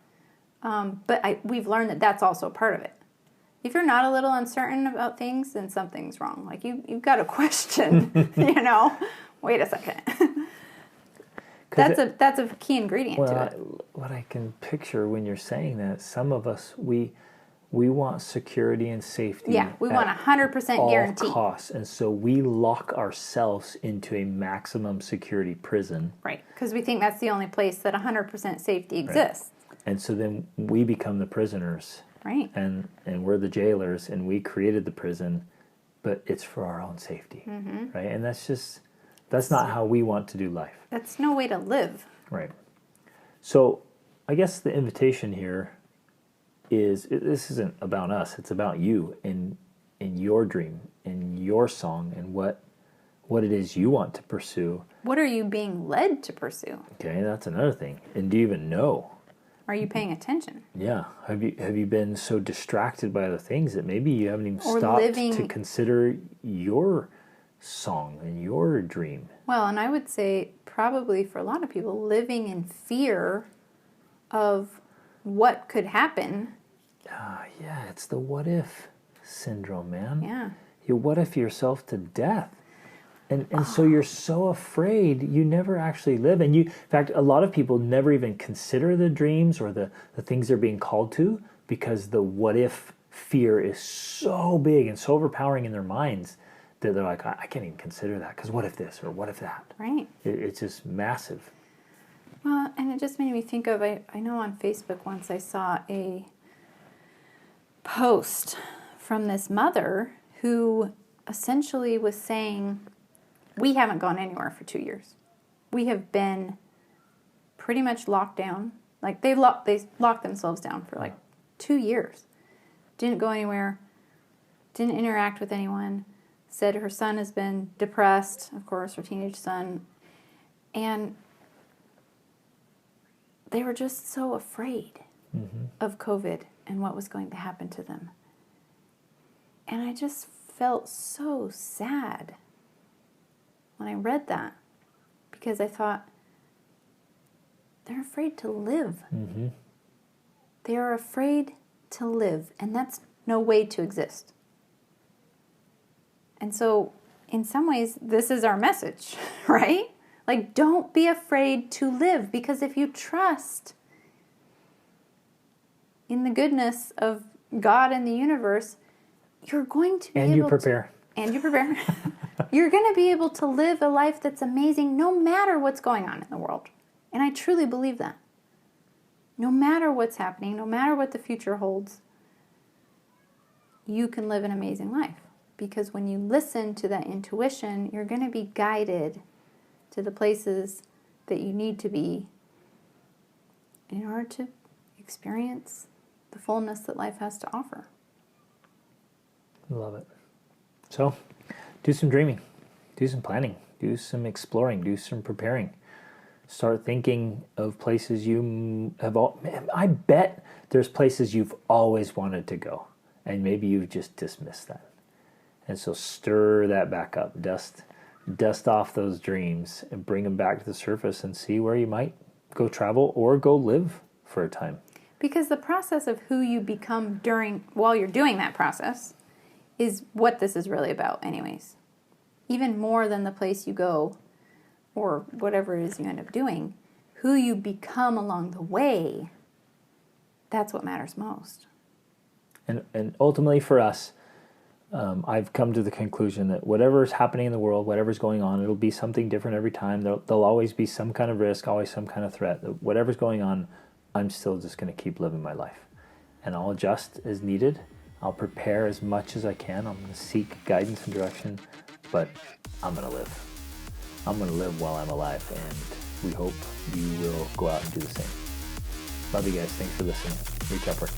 But we've learned that that's also part of it. If you're not a little uncertain about things, then something's wrong. Like, you've got to question, wait a second. That's a key ingredient to it. What I can picture when you're saying that, some of us, we want security and safety. Yeah, we want 100% guarantee. All costs, and so we lock ourselves into a maximum security prison. Right, because we think that's the only place that 100% safety exists. Right. And so then we become the prisoners. Right. And we're the jailers, and we created the prison, but it's for our own safety. Mm-hmm. Right? And that's not how we want to do life. That's no way to live. Right. So I guess the invitation here is, this isn't about us, it's about you and your dream and your song and what what it is you want to pursue. What are you being led to pursue? Okay, that's another thing. And do you even know? Are you paying attention? Yeah. Have you been so distracted by other things that maybe you haven't even stopped to consider your song and your dream? Well, and I would say probably for a lot of people, living in fear of what could happen. Yeah, it's the what if syndrome, man. Yeah. You what if yourself to death. And so you're so afraid you never actually live. And in fact, a lot of people never even consider the dreams or the things they're being called to because the what if fear is so big and so overpowering in their minds that they're like, I can't even consider that because what if this or what if that? Right. It's just massive. Well, and it just made me think of, I know on Facebook once I saw a post from this mother who essentially was saying, we haven't gone anywhere for 2 years. We have been pretty much locked down. Like they locked themselves down for like 2 years. Didn't go anywhere. Didn't interact with anyone. Said her son has been depressed, of course, her teenage son. And they were just so afraid of COVID and what was going to happen to them. And I just felt so sad when I read that, because I thought, they're afraid to live. Mm-hmm. They are afraid to live, and that's no way to exist. And so, in some ways, this is our message, right? Like, don't be afraid to live, because if you trust in the goodness of God and the universe, you're going to be able to... And you prepare. You're going to be able to live a life that's amazing no matter what's going on in the world. And I truly believe that. No matter what's happening, no matter what the future holds, you can live an amazing life. Because when you listen to that intuition, you're going to be guided to the places that you need to be in order to experience the fullness that life has to offer. Love it. So, do some dreaming, do some planning, do some exploring, do some preparing. Start thinking of places you have I bet there's places you've always wanted to go, and maybe you've just dismissed that. And so stir that back up, dust off those dreams and bring them back to the surface and see where you might go travel or go live for a time. Because the process of who you become while you're doing that process is what this is really about anyways. Even more than the place you go or whatever it is you end up doing, who you become along the way, that's what matters most. And ultimately for us, I've come to the conclusion that whatever's happening in the world, whatever's going on, it'll be something different every time. There'll always be some kind of risk, always some kind of threat. Whatever's going on, I'm still just going to keep living my life. And I'll adjust as needed. I'll prepare as much as I can. I'm going to seek guidance and direction, but I'm going to live. I'm going to live while I'm alive, and we hope you will go out and do the same. Love you guys. Thanks for listening. Reach upward.